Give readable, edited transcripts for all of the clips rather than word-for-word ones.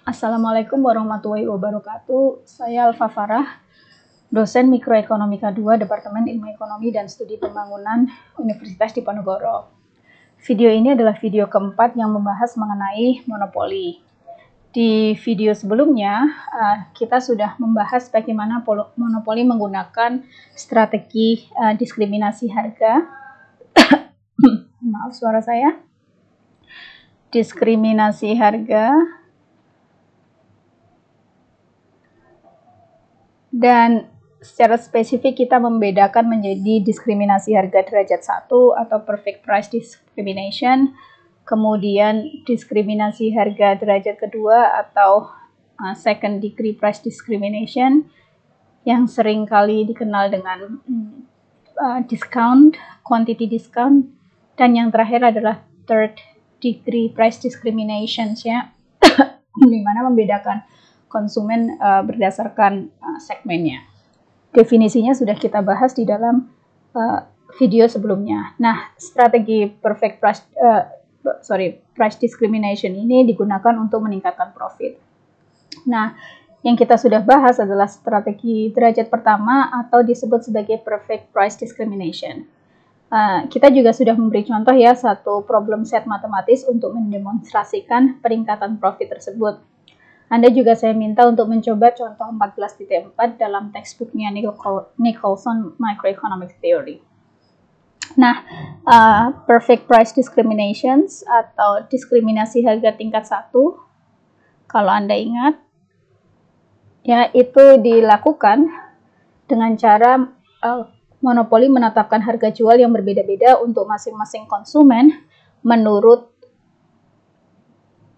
Assalamualaikum warahmatullahi wabarakatuh. Saya Alfa Farah, dosen Mikroekonomika 2, Departemen Ilmu Ekonomi dan Studi Pembangunan Universitas Diponegoro. Video ini adalah video keempat yang membahas mengenai monopoli. Di video sebelumnya, kita sudah membahas bagaimana monopoli menggunakan strategi diskriminasi harga. Maaf suara saya. Diskriminasi harga. Dan secara spesifik kita membedakan menjadi diskriminasi harga derajat 1 atau perfect price discrimination, kemudian diskriminasi harga derajat kedua atau second degree price discrimination yang sering kali dikenal dengan discount, quantity discount, dan yang terakhir adalah third degree price discrimination, ya, di mana membedakan konsumen berdasarkan segmennya. Definisinya sudah kita bahas di dalam video sebelumnya. Nah, strategi perfect price discrimination ini digunakan untuk meningkatkan profit. Nah, yang kita sudah bahas adalah strategi derajat pertama atau disebut sebagai perfect price discrimination. Kita juga sudah memberi contoh ya, satu problem set matematis untuk mendemonstrasikan peningkatan profit tersebut. Anda juga saya minta untuk mencoba contoh 14.4 dalam textbooknya Nicholson Microeconomic Theory. Nah, perfect price discriminations atau diskriminasi harga tingkat 1, kalau Anda ingat, ya, itu dilakukan dengan cara monopoli menetapkan harga jual yang berbeda-beda untuk masing-masing konsumen menurut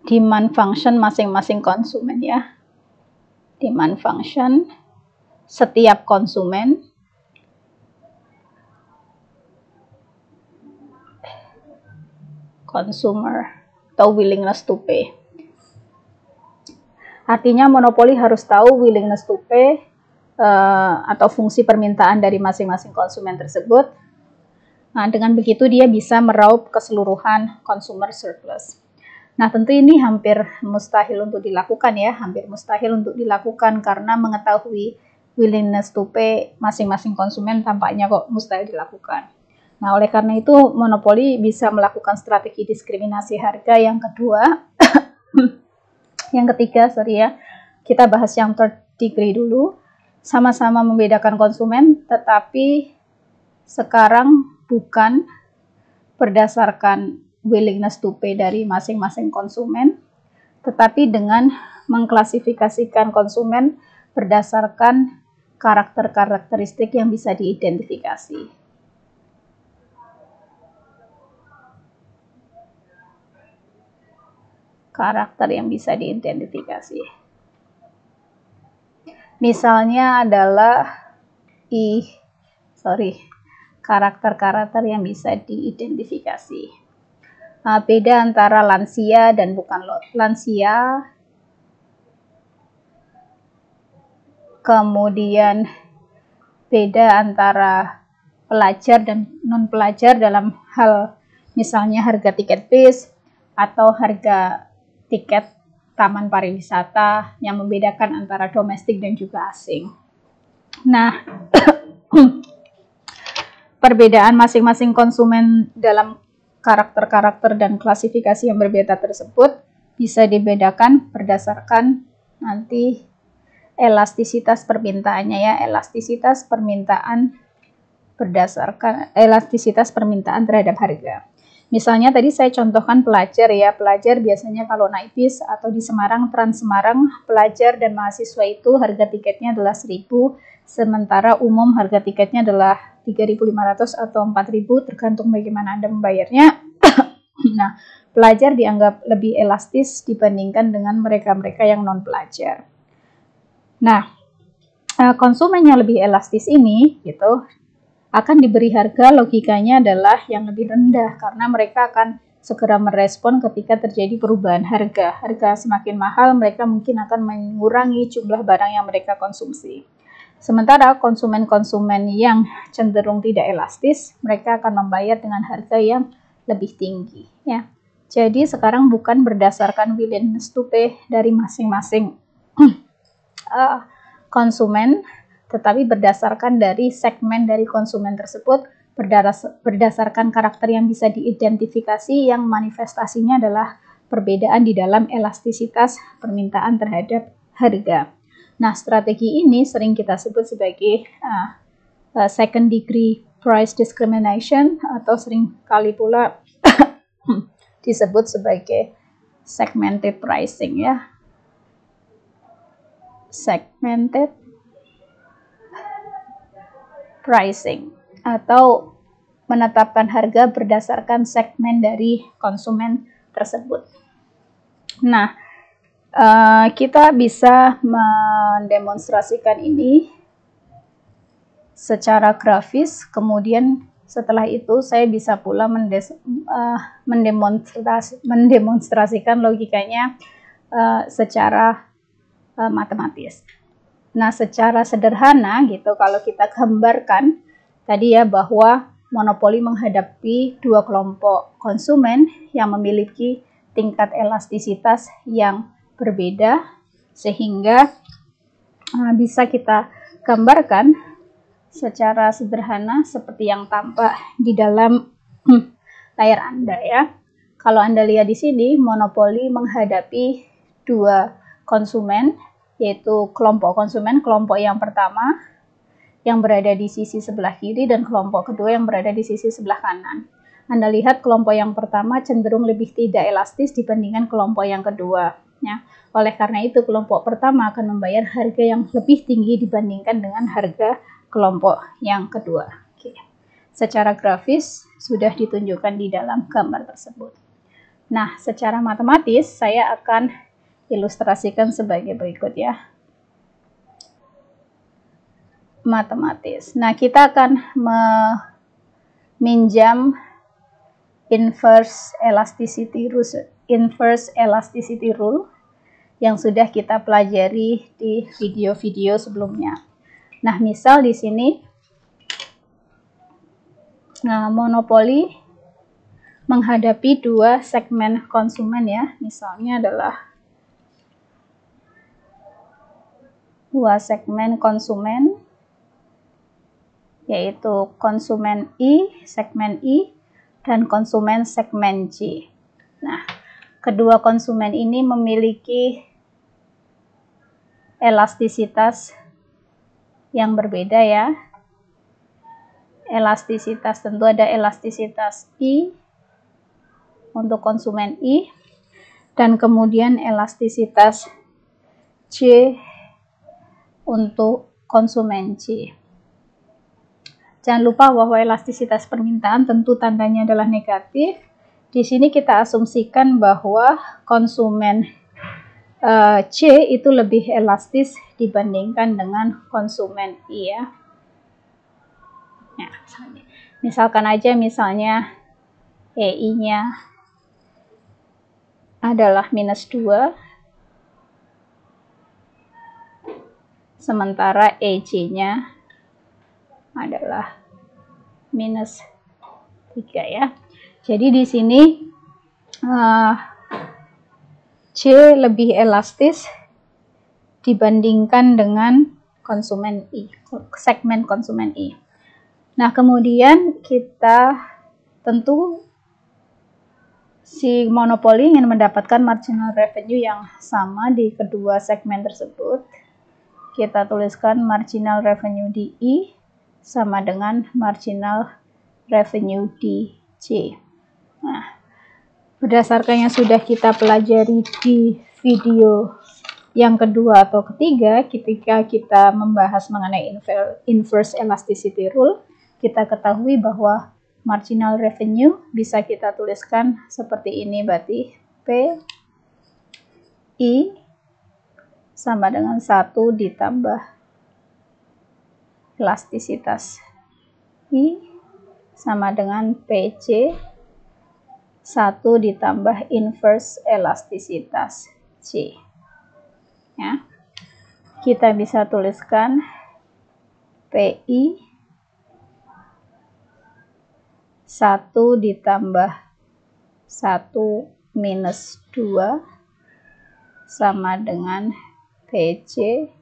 demand function masing-masing konsumen, ya. Demand function setiap konsumen consumer atau willingness to pay. Artinya monopoli harus tahu willingness to pay atau fungsi permintaan dari masing-masing konsumen tersebut. Nah, dengan begitu dia bisa meraup keseluruhan consumer surplus. Nah, tentu ini hampir mustahil untuk dilakukan, ya, hampir mustahil untuk dilakukan karena mengetahui willingness to pay masing-masing konsumen tampaknya kok mustahil dilakukan. Nah, oleh karena itu monopoli bisa melakukan strategi diskriminasi harga yang kedua. Yang ketiga, kita bahas yang third degree dulu. Sama-sama membedakan konsumen, tetapi sekarang bukan berdasarkan willingness to pay dari masing-masing konsumen, tetapi dengan mengklasifikasikan konsumen berdasarkan karakteristik yang bisa diidentifikasi. Karakter yang bisa diidentifikasi. Misalnya adalah karakter yang bisa diidentifikasi. Beda antara lansia dan bukan lansia, kemudian beda antara pelajar dan non-pelajar dalam hal misalnya harga tiket bis atau harga tiket taman pariwisata yang membedakan antara domestik dan juga asing. Nah, perbedaan masing-masing konsumen dalam karakter dan klasifikasi yang berbeda tersebut bisa dibedakan berdasarkan nanti elastisitas permintaannya, ya, elastisitas permintaan berdasarkan elastisitas permintaan terhadap harga. Misalnya tadi saya contohkan pelajar, ya, pelajar biasanya kalau naik bis atau di Semarang, Trans Semarang, pelajar dan mahasiswa itu harga tiketnya adalah 1.000, sementara umum harga tiketnya adalah 3.500 atau 4.000 tergantung bagaimana Anda membayarnya. Nah, pelajar dianggap lebih elastis dibandingkan dengan mereka-mereka yang non-pelajar. Nah, konsumen yang lebih elastis ini gitu akan diberi harga logikanya adalah yang lebih rendah karena mereka akan segera merespon ketika terjadi perubahan harga. Harga semakin mahal, mereka mungkin akan mengurangi jumlah barang yang mereka konsumsi. Sementara konsumen-konsumen yang cenderung tidak elastis, mereka akan membayar dengan harga yang lebih tinggi, ya. Jadi sekarang bukan berdasarkan willingness to pay dari masing-masing konsumen, tetapi berdasarkan dari segmen dari konsumen tersebut, berdasarkan karakter yang bisa diidentifikasi yang manifestasinya adalah perbedaan di dalam elastisitas permintaan terhadap harga. Nah, strategi ini sering kita sebut sebagai second degree price discrimination, atau sering kali pula disebut sebagai segmented pricing ya. Segmented pricing atau menetapkan harga berdasarkan segmen dari konsumen tersebut. Nah, kita bisa mendemonstrasikan ini secara grafis, kemudian setelah itu saya bisa pula mendemonstrasikan logikanya secara matematis. Nah, secara sederhana gitu, kalau kita gambarkan tadi ya, bahwa monopoli menghadapi dua kelompok konsumen yang memiliki tingkat elastisitas yang berbeda, sehingga bisa kita gambarkan secara sederhana seperti yang tampak di dalam layar Anda ya. Kalau Anda lihat di sini, monopoli menghadapi dua konsumen, yaitu kelompok konsumen, kelompok yang pertama yang berada di sisi sebelah kiri dan kelompok kedua yang berada di sisi sebelah kanan. Anda lihat kelompok yang pertama cenderung lebih tidak elastis dibandingkan kelompok yang kedua. Ya. Oleh karena itu, kelompok pertama akan membayar harga yang lebih tinggi dibandingkan dengan harga kelompok yang kedua. Oke. Secara grafis sudah ditunjukkan di dalam gambar tersebut. Nah, secara matematis saya akan ilustrasikan sebagai berikut ya. Matematis. Nah, kita akan meminjam inverse elasticity rule yang sudah kita pelajari di video-video sebelumnya. Nah, misal di sini monopoli menghadapi dua segmen konsumen ya. Misalnya adalah dua segmen konsumen, yaitu konsumen I, segmen I, dan konsumen segmen J. Nah, kedua konsumen ini memiliki elastisitas yang berbeda ya. Elastisitas, tentu ada elastisitas I untuk konsumen I, dan kemudian elastisitas J untuk konsumen J. Jangan lupa bahwa elastisitas permintaan tentu tandanya adalah negatif. Di sini kita asumsikan bahwa konsumen C itu lebih elastis dibandingkan dengan konsumen I ya. Nah, misalkan aja misalnya EI-nya adalah -2, sementara EJ-nya adalah -3 ya. Jadi di sini C lebih elastis dibandingkan dengan konsumen I, segmen konsumen I. Nah, kemudian kita tentu si monopoli ingin mendapatkan marginal revenue yang sama di kedua segmen tersebut. Kita tuliskan marginal revenue di I sama dengan marginal revenue di J. Nah, berdasarkan yang sudah kita pelajari di video yang kedua atau ketiga, ketika kita membahas mengenai inverse elasticity rule, kita ketahui bahwa marginal revenue bisa kita tuliskan seperti ini, berarti P I sama dengan 1 ditambah elastisitas I sama dengan PC 1 ditambah inverse elastisitas C. Ya. Kita bisa tuliskan PI 1 ditambah 1 minus 2 sama dengan PC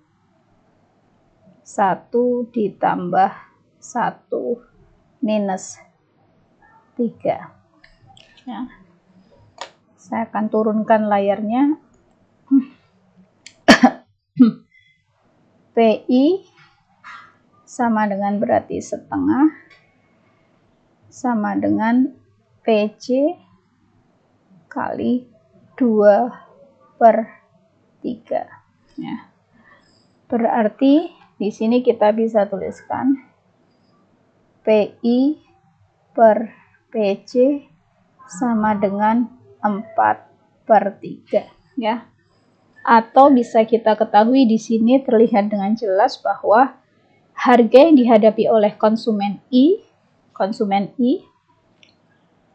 1 ditambah 1 minus 3. Ya. Saya akan turunkan layarnya. PI sama dengan berarti setengah sama dengan PC kali 2/3. Ya. Berarti di sini kita bisa tuliskan PI per PC sama dengan 4/3, ya. Atau bisa kita ketahui di sini terlihat dengan jelas bahwa harga yang dihadapi oleh konsumen I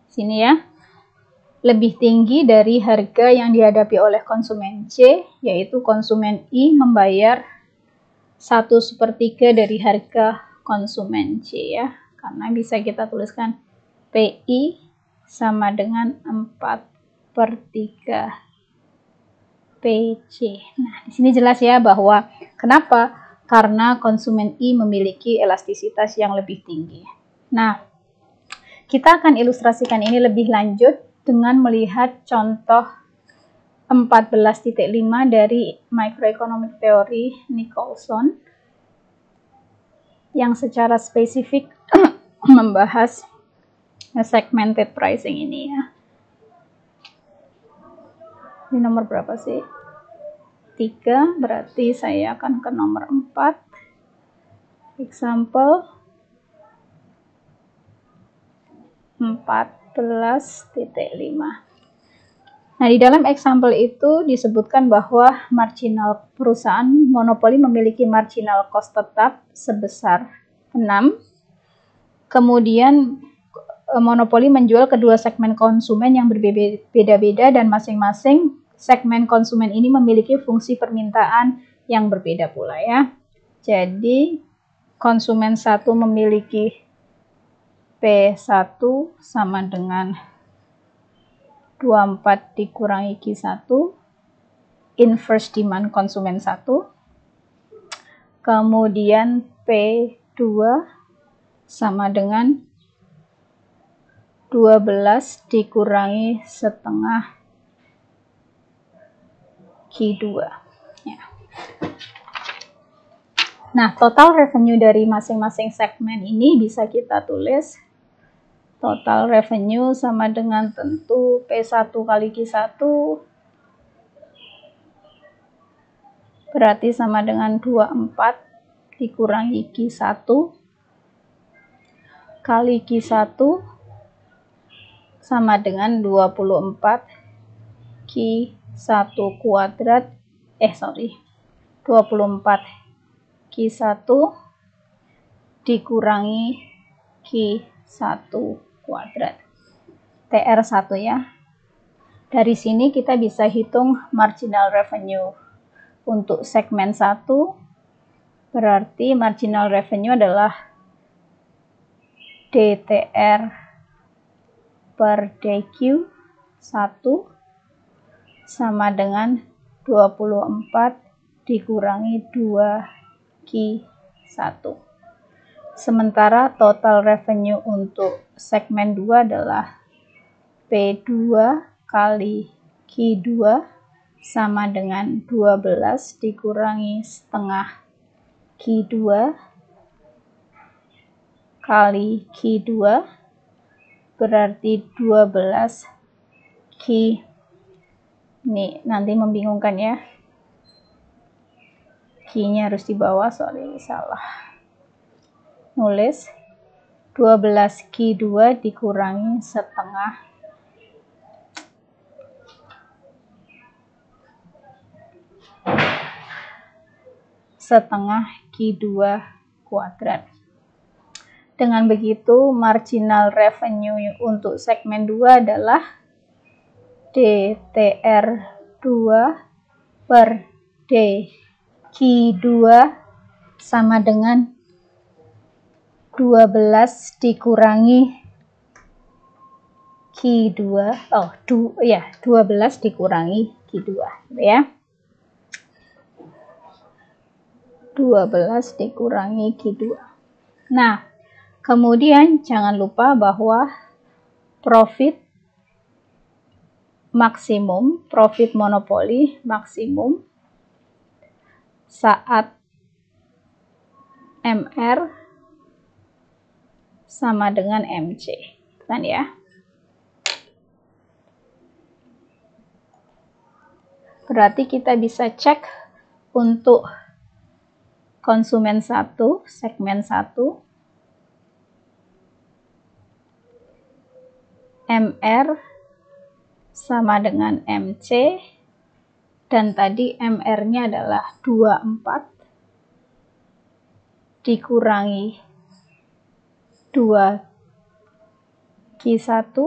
sini ya, lebih tinggi dari harga yang dihadapi oleh konsumen C, yaitu konsumen I membayar 1/3 dari harga konsumen C, ya. Karena bisa kita tuliskan PI sama dengan 4/3 PC. Nah, di sini jelas ya bahwa kenapa? Karena konsumen I memiliki elastisitas yang lebih tinggi. Nah, kita akan ilustrasikan ini lebih lanjut dengan melihat contoh 14.5 dari Microeconomic Theory Nicholson yang secara spesifik membahas segmented pricing ini, ya. Ini nomor berapa sih? 3, berarti saya akan ke nomor 4. Example 14.5. Nah, di dalam example itu disebutkan bahwa marginal perusahaan monopoli memiliki marginal cost tetap sebesar 6. Kemudian monopoli menjual kedua segmen konsumen yang berbeda-beda dan masing-masing segmen konsumen ini memiliki fungsi permintaan yang berbeda pula, ya. Jadi konsumen 1 memiliki P1 sama dengan 24 dikurangi Q1, inverse demand konsumen 1. Kemudian P2 sama dengan 12 dikurangi setengah Q2. Ya. Nah, total revenue dari masing-masing segmen ini bisa kita tulis. Total revenue sama dengan tentu P1 kali Q1 berarti sama dengan 24 dikurangi Q1 kali Q1 sama dengan 24 Q1 kuadrat 24 Q1 dikurangi Q1 kuadrat TR1, ya. Dari sini kita bisa hitung marginal revenue untuk segmen 1, berarti marginal revenue adalah DTR per DQ 1 sama dengan 24 dikurangi 2Q1. Sementara total revenue untuk segmen 2 adalah P2 kali Q2 sama dengan 12 dikurangi setengah Q2 kali Q2 berarti 12 Q. Ini nanti membingungkan, ya. Q-nya harus di bawah, sorry, salah nulis. 12 Q2 dikurangi setengah Q2 kuadrat. Dengan begitu, marginal revenue untuk segmen 2 adalah DTR2 per DQ2 sama dengan 12 dikurangi Q2, 12 dikurangi Q2, gitu ya. 12 dikurangi Q2. Nah, kemudian jangan lupa bahwa profit maksimum, profit monopoli maksimum saat MR sama dengan MC, kan ya. Berarti kita bisa cek untuk konsumen 1, segmen 1, MR sama dengan MC, dan tadi MR-nya adalah 24 dikurangi 2Q1,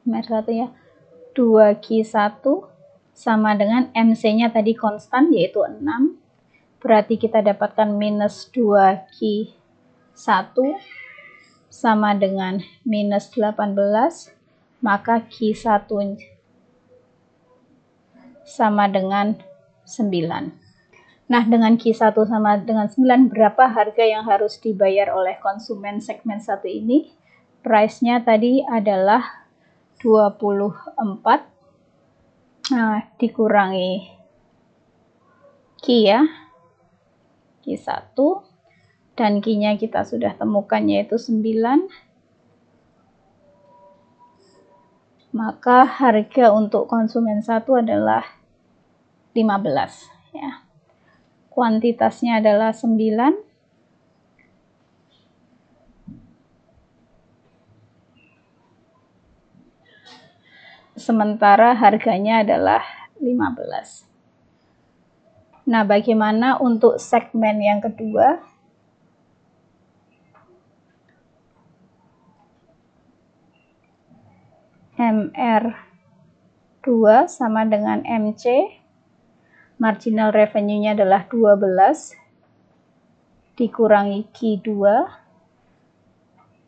MR1 ya, 2Q1 sama dengan MC-nya tadi konstan yaitu 6, berarti kita dapatkan minus 2Q1 sama dengan minus 18, maka Q1 sama dengan 9. Nah, dengan Q1 sama dengan 9, berapa harga yang harus dibayar oleh konsumen segmen 1 ini? Price-nya tadi adalah 24 dikurangi Q ya, Q1, dan Q-nya kita sudah temukan yaitu 9. Maka harga untuk konsumen 1 adalah 15 ya. Kuantitasnya adalah 9. Sementara harganya adalah 15. Nah, bagaimana untuk segmen yang kedua? MR2 sama dengan MC. Marginal revenue-nya adalah 12 dikurangi Q2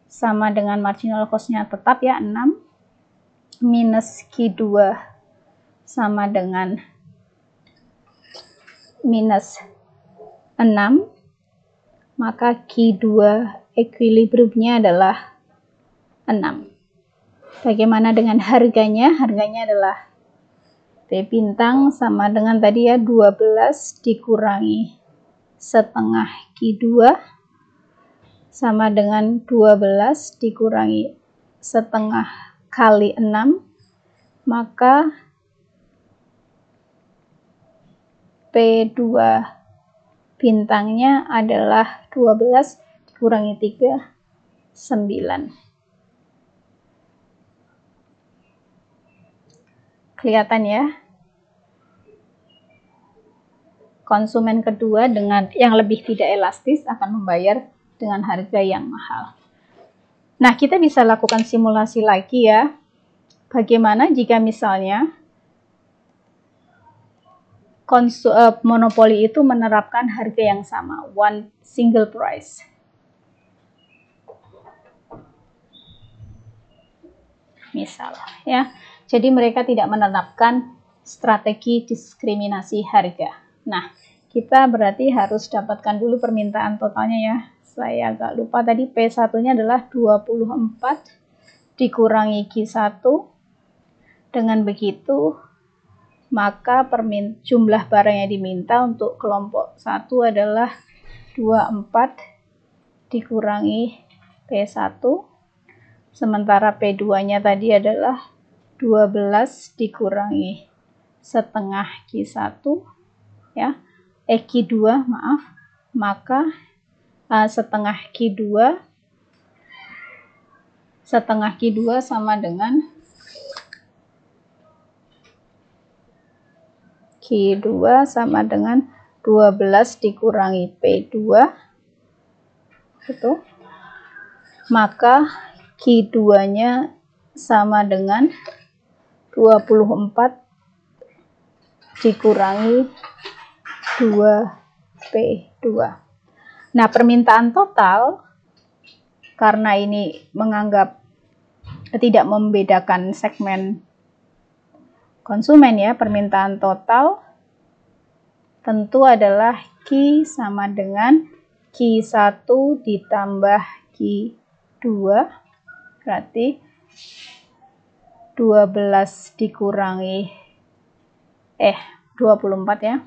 sama dengan marginal cost-nya tetap ya 6 minus Q2 sama dengan minus 6, maka Q2 equilibrium-nya adalah 6. Bagaimana dengan harganya? Harganya adalah P bintang sama dengan tadi ya 12 dikurangi setengah Q2 sama dengan 12 dikurangi setengah kali 6, maka P2 bintangnya adalah 12 dikurangi 3, 9. Kelihatan ya? Konsumen kedua dengan yang lebih tidak elastis akan membayar dengan harga yang mahal. Nah, kita bisa lakukan simulasi lagi ya. Bagaimana jika misalnya monopoli itu menerapkan harga yang sama, one single price. Misal ya. Jadi mereka tidak menerapkan strategi diskriminasi harga. Nah, kita berarti harus dapatkan dulu permintaan totalnya ya. Saya agak lupa tadi P1-nya adalah 24 dikurangi Q1. Dengan begitu, maka jumlah barang yang diminta untuk kelompok 1 adalah 24 dikurangi P1. Sementara P2-nya tadi adalah 12 dikurangi setengah Q1 ya. Q2 maaf, maka setengah Q2 sama dengan Q2 sama dengan 12 dikurangi P2 gitu. Maka Q2-nya sama dengan 24 dikurangi 2P2. Nah, permintaan total karena ini menganggap tidak membedakan segmen konsumen ya, permintaan total tentu adalah Q sama dengan Q1 ditambah Q2, berarti 12 dikurangi 24 ya,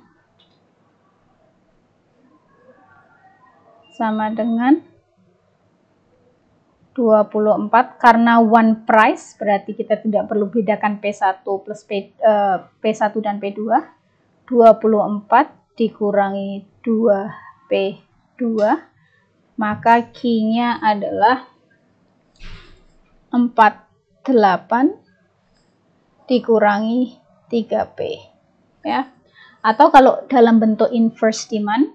sama dengan 24. Karena one price berarti kita tidak perlu bedakan P1 plus P1 dan P2. 24 dikurangi 2P2, maka Q-nya adalah 48 dikurangi 3P ya. Atau kalau dalam bentuk inverse demand,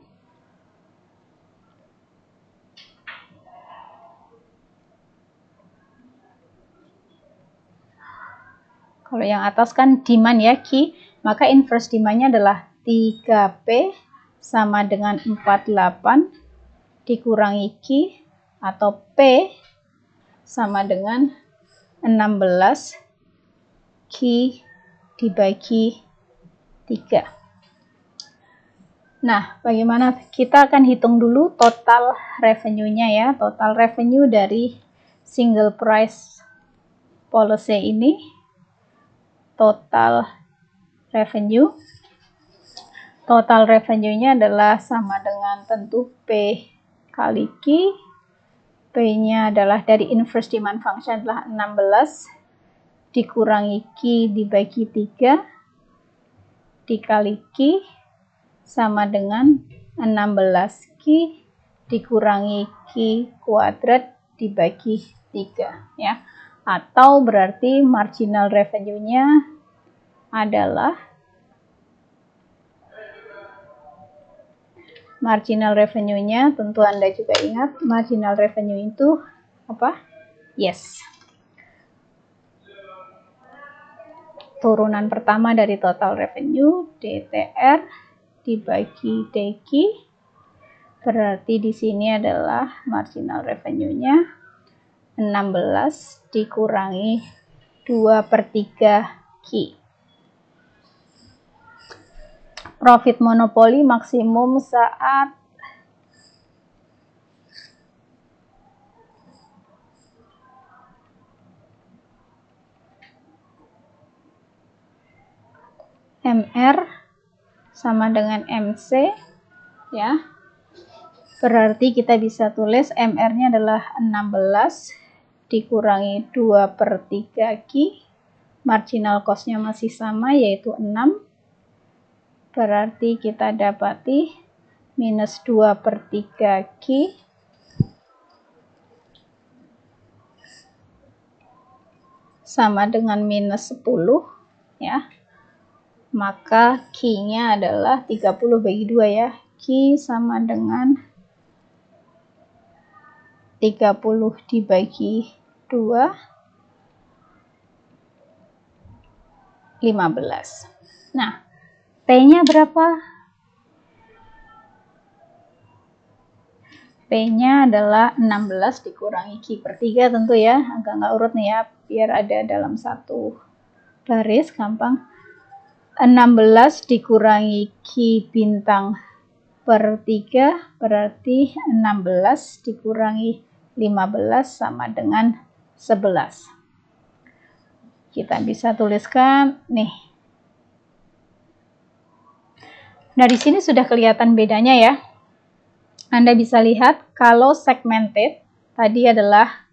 kalau yang atas kan demand ya, Q, maka inverse demand-nya adalah 3P sama dengan 48 dikurangi Q, atau P sama dengan 16 Q dibagi 3. Nah, bagaimana? Kita akan hitung dulu total revenue-nya ya. Total revenue dari single price policy ini. Total revenue-nya adalah sama dengan tentu P kali Q. P-nya adalah dari inverse demand function adalah 16 dikurangi Q dibagi 3 dikali Q sama dengan 16 Q dikurangi Q kuadrat dibagi 3 ya. Atau berarti marginal revenue-nya adalah tentu Anda juga ingat marginal revenue itu apa? Yes. Turunan pertama dari total revenue DTR dibagi DQ, berarti di sini adalah marginal revenue-nya 16 dikurangi 2/3 Q. Profit monopoli maksimum saat MR sama dengan MC ya. Berarti kita bisa tulis MR-nya adalah 16 dikurangi 2/3 Q. Marginal cost-nya masih sama yaitu 6. Berarti kita dapati minus 2/3 Q sama dengan minus 10 ya. Maka Q-nya adalah 30 bagi 2 ya. Q sama dengan 30 dibagi 2, 15. Nah, P-nya berapa? P-nya adalah 16 dikurangi Q/3 tentu ya. Agak nggak urut nih ya, biar ada dalam satu baris, gampang. 16 dikurangi Q bintang per 3 berarti 16 dikurangi 15 sama dengan 11. Kita bisa tuliskan nih. Nah, di sini sudah kelihatan bedanya ya. Anda bisa lihat kalau segmented tadi adalah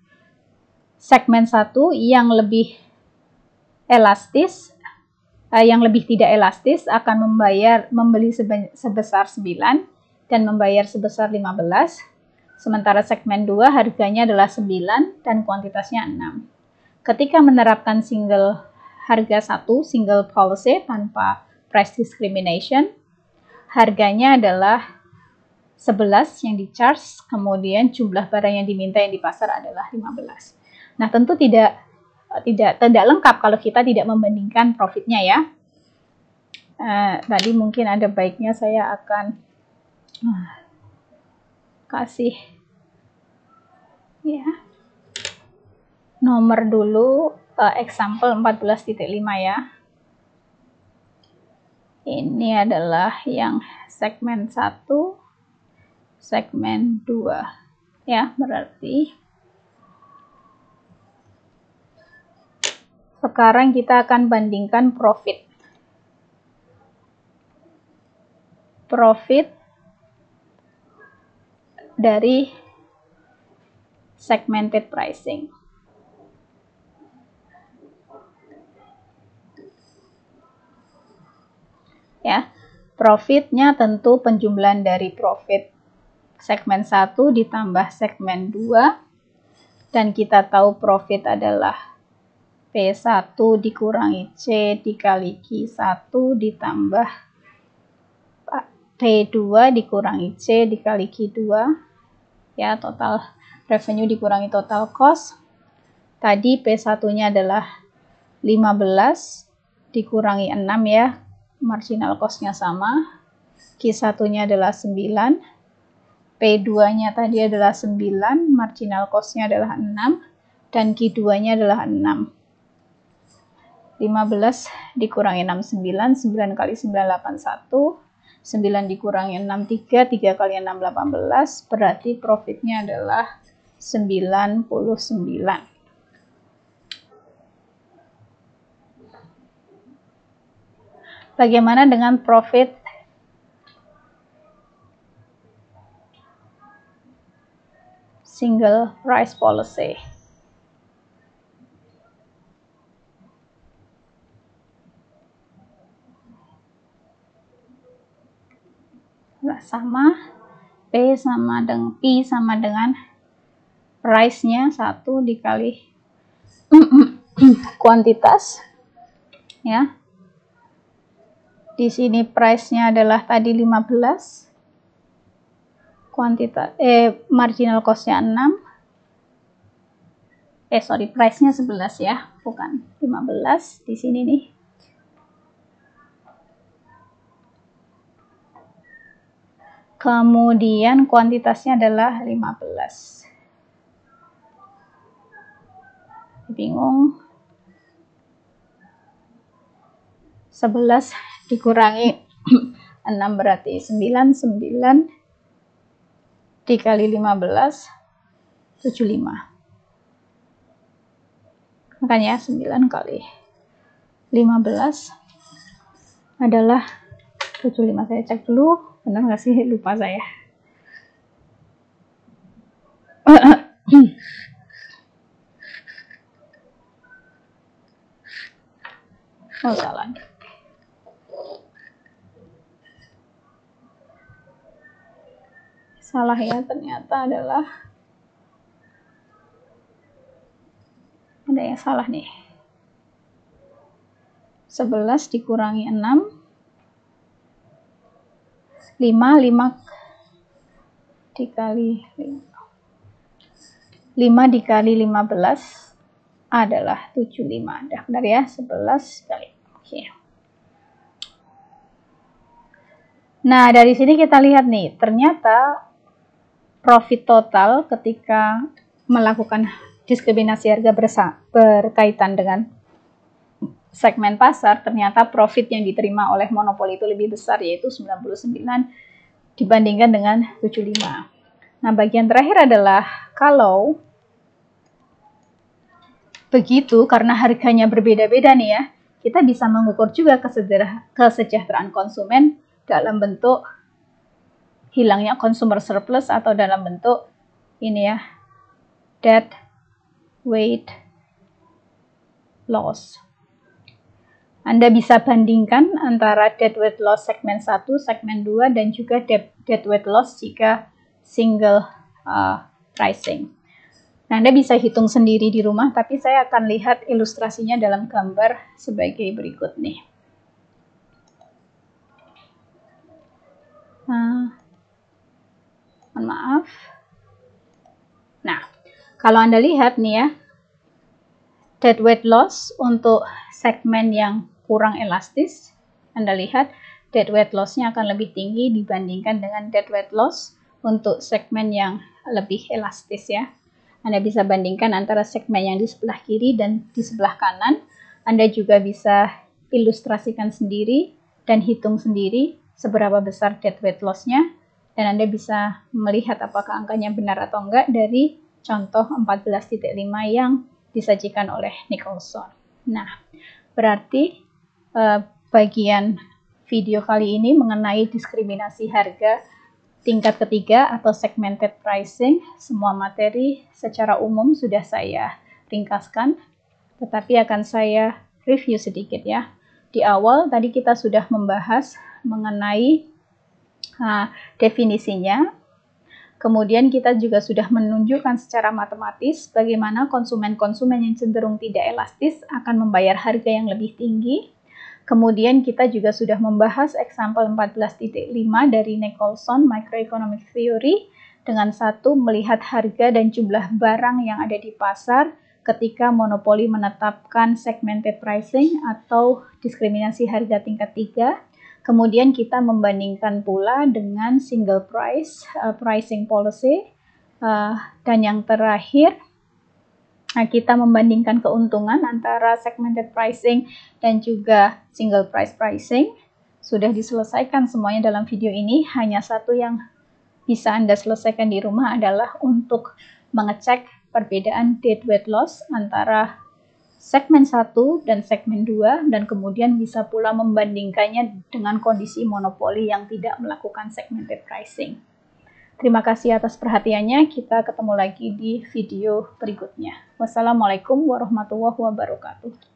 segmen 1 yang lebih elastis, yang lebih tidak elastis akan membeli sebesar 9 dan membayar sebesar 15. Sementara segmen 2 harganya adalah 9 dan kuantitasnya 6. Ketika menerapkan harga 1, single policy tanpa price discrimination, harganya adalah 11 yang di-charge, kemudian jumlah barang yang diminta yang di pasar adalah 15. Nah, tentu tidak lengkap kalau kita tidak membandingkan profitnya ya. Tadi mungkin ada baiknya saya akan kasih ya. Nomor dulu example 14.5 ya. Ini adalah yang segmen 1, segmen 2 ya, berarti sekarang kita akan bandingkan profit dari segmented pricing. Ya, profitnya tentu penjumlahan dari profit segmen 1 ditambah segmen 2, dan kita tahu profit adalah P1 dikurangi C dikali Q1 ditambah P2 dikurangi C dikali Q2, ya, total revenue dikurangi total cost. Tadi P1-nya adalah 15 dikurangi 6 ya, marginal cost-nya sama. Q1-nya adalah 9, P2-nya tadi adalah 9, marginal cost-nya adalah 6, dan Q2-nya adalah 6. 15 dikurangi 6, 9, 9 kali 9, 81, 9 dikurangi 6, 3, 3 kali 6, 18, berarti profitnya adalah 99. Bagaimana dengan profit single price policy? Sama P sama dengan price-nya 1 dikali kuantitas ya. Di sini price-nya adalah tadi 15, kuantitas marginal cost-nya 6. Price-nya 11 ya, bukan 15 di sini nih. Kemudian kuantitasnya adalah 15. Bingung. 11 dikurangi 6 berarti 9, 9 dikali 15, 75. Makanya 9 kali 15 adalah 75. Saya cek dulu, benar nggak sih? Lupa saya. Oh, salah. Salah ya, ternyata adalah ada yang salah nih. 11 dikurangi 6, 5 dikali 5 dikali 15 adalah 75. Benar ya, 11 kali. Oke. Nah, dari sini kita lihat nih, ternyata profit total ketika melakukan diskriminasi harga berkaitan dengan segmen pasar, ternyata profit yang diterima oleh monopoli itu lebih besar, yaitu 99 dibandingkan dengan 75. Nah, bagian terakhir adalah kalau begitu, karena harganya berbeda-beda nih ya, kita bisa mengukur juga kesejahteraan konsumen dalam bentuk hilangnya consumer surplus atau dalam bentuk ini ya, dead weight loss. Anda bisa bandingkan antara dead weight loss segmen 1, segmen 2, dan juga dead weight loss jika single pricing. Nah, Anda bisa hitung sendiri di rumah, tapi saya akan lihat ilustrasinya dalam gambar sebagai berikut nih. Mohon maaf. Nah, kalau Anda lihat nih ya, dead weight loss untuk segmen yang kurang elastis, Anda lihat dead weight loss-nya akan lebih tinggi dibandingkan dengan dead weight loss untuk segmen yang lebih elastis ya. Anda bisa bandingkan antara segmen yang di sebelah kiri dan di sebelah kanan. Anda juga bisa ilustrasikan sendiri dan hitung sendiri seberapa besar dead weight loss-nya, dan Anda bisa melihat apakah angkanya benar atau enggak dari contoh 14.5 yang disajikan oleh Nicholson. Nah, berarti bagian video kali ini mengenai diskriminasi harga tingkat ketiga atau segmented pricing. Semua materi secara umum sudah saya ringkaskan, tetapi akan saya review sedikit ya. Di awal tadi kita sudah membahas mengenai definisinya. Kemudian kita juga sudah menunjukkan secara matematis bagaimana konsumen-konsumen yang cenderung tidak elastis akan membayar harga yang lebih tinggi. Kemudian kita juga sudah membahas example 14.5 dari Nicholson Microeconomic Theory dengan satu melihat harga dan jumlah barang yang ada di pasar ketika monopoli menetapkan segmented pricing atau diskriminasi harga tingkat 3. Kemudian kita membandingkan pula dengan single price pricing policy, dan yang terakhir kita membandingkan keuntungan antara segmented pricing dan juga single price pricing. Sudah diselesaikan semuanya dalam video ini. Hanya satu yang bisa Anda selesaikan di rumah adalah untuk mengecek perbedaan dead weight loss antara segmen 1 dan segmen 2, dan kemudian bisa pula membandingkannya dengan kondisi monopoli yang tidak melakukan segmented pricing. Terima kasih atas perhatiannya. Kita ketemu lagi di video berikutnya. Wassalamualaikum warahmatullahi wabarakatuh.